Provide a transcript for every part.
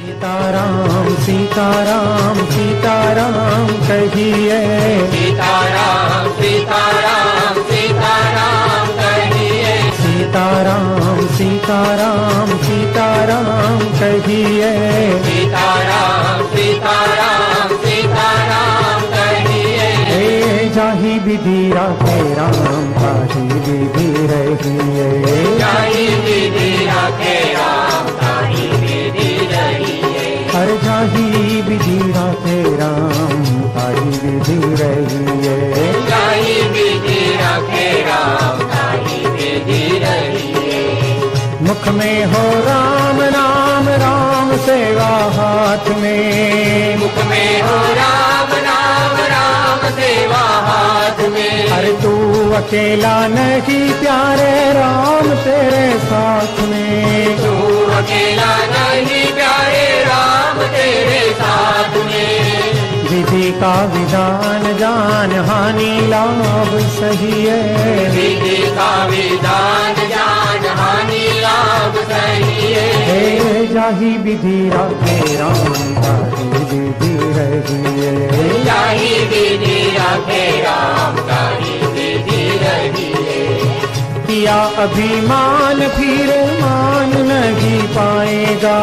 सीताराम सीताराम सीताराम कहिए, सीताराम सीताराम सीताराम कहिए, सीताराम सीताराम सीताराम कहिए, सीताराम सीताराम सीताराम कहिए। हे जाहि विधि राखे राम ताहि विधि रहिए, जाहि विधि राखे राम ताहि विधि रहिए, हर जाहि विधि राखे राम ताहि विधि रहिए, जाहि विधि राखे राम ताहि विधि रहिए। मुख में हो राम नाम राम सेवा हाथ में, मुख में हो राम नाम राम सेवा हाथ में, अरे तू अकेला नहीं प्यारे राम तेरे साथ में, तू अकेला नहीं प्यारे राम तेरे साथ में। विधि का विधान जान हानि लाभ सही है, विधि का विधान जान हानि लाभ सही है। हे जाहि विधि राखे राम ताहि विधि रहिए, जाहि विधि राखे राम ताहि विधि रहिए। किया अभिमान फिर मान नहीं पाएगा,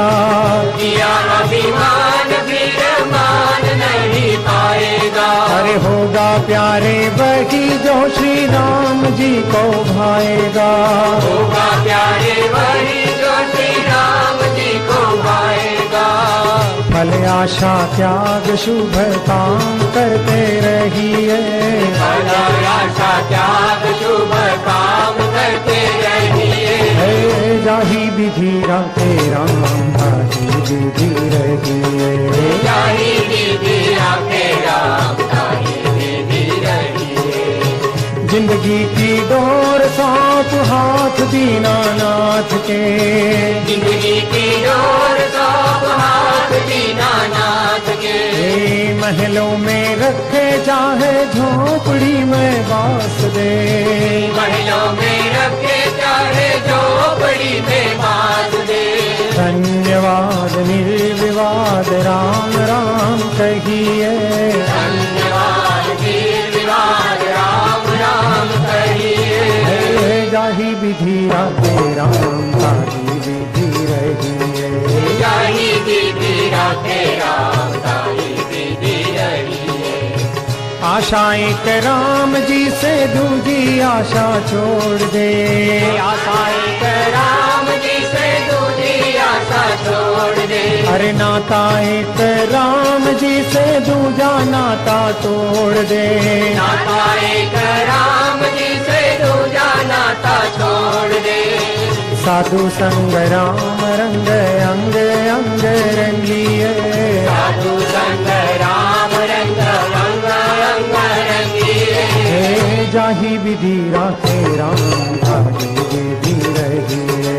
किया अभिमान फिर मान नहीं पाएगा, अरे होगा प्यारे वही जो श्री राम जी को भाएगा, होगा प्यारे वही जो श्री राम जी को भाएगा। फल आशा त्याग शुभ काम करते रहिए, फल आशा त्याग शुभ काम करते रहिए, हे जाहि विधि राखे राम ताहि विधि रहिए, जाहि विधि राखे राम ताहि विधि रहिए। जिंदगी की डोर सौंप हाथ दीनानाथ के, जिंदगी की डोर सौंप हाथ दीनानाथ के, हे महलों में रखे चाहे झोपड़ी में बास दे, महलों में रखे चाहे झोपड़ी में बास दे। धन्यवाद निर्विवाद राम राम कहिए, धन्यवाद निर्विवाद राम राम कहिए, हे जाहि विधि राखे राम ताहि विधि रहिए, जाहि विधि राखे राम ताहि विधि रहिए। आशाएं के राम जी से दूजी आशा छोड़ दे, आशाएं के राम जी से दूजी आशा छोड़ दे, अरे नाता एक राम जी से दूजा नाता तोड़ दे, नाता एक राम जी से दूजा नाता छोड़ दे। साधु संग राम रंग अंग अंग रंगिए, साधु संग राम रंग अंग अंग रंगिए, हे जाहि विधि राखे राम ताहि विधि रहिए,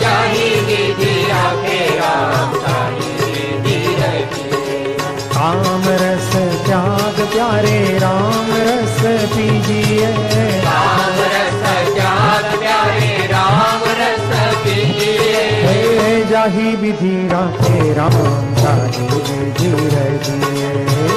जाहि विधि राखे राम ताहि विधि रहिए। काम रस त्याग प्यारे राम रस पीजिए, राम रस त्याग प्यारे राम रस पीजिए, हे जाहि विधि राखे राम ताहि विधि रहिए,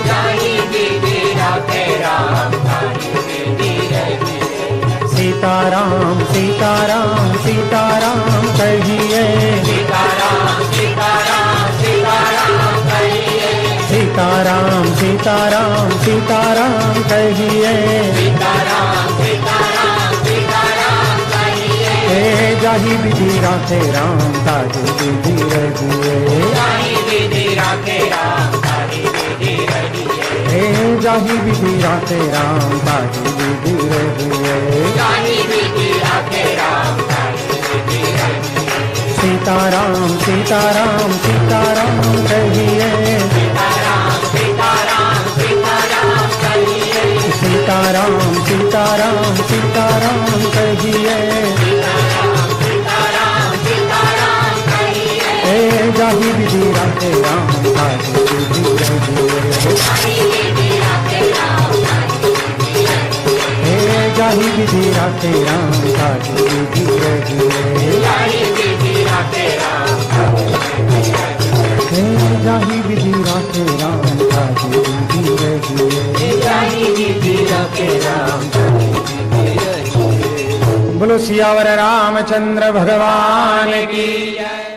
जाहि विधि राखे राम ताहि विधि रहिए। सीताराम सीताराम सीताराम कहिए, सीताराम सीताराम सीताराम कहिए, सीताराम सीताराम सीताराम कहिए, सीताराम सीताराम सीताराम कहिए, हे जाहि विधि राखे राम ताहि विधि रहिए, जाहि विधि राखे राम ताहि विधि रहिए, हे जाहि विधि राखे राम ताहि विधि रहिए, जाहि विधि राखे राम ताहि विधि रहिए। सीताराम सीताराम सीताराम कहिए, सीताराम सीताराम सीताराम कहिए, सीताराम सीताराम सीताराम कहिए, सीताराम सीताराम सीताराम कहिए, हे जाहि विधि राखे राम ताहि विधि रहिए, जाहि विधि राखे राम ताहि विधि रहिए, हे जाहि विधि राखे राम ताहि विधि रहिए, जाहि विधि राखे राम ताहि विधि रहिए। हे रहिए। जानी विधि रखे राम जानी विधि रहिए। बोलो सियावर रामचंद्र भगवान की जय।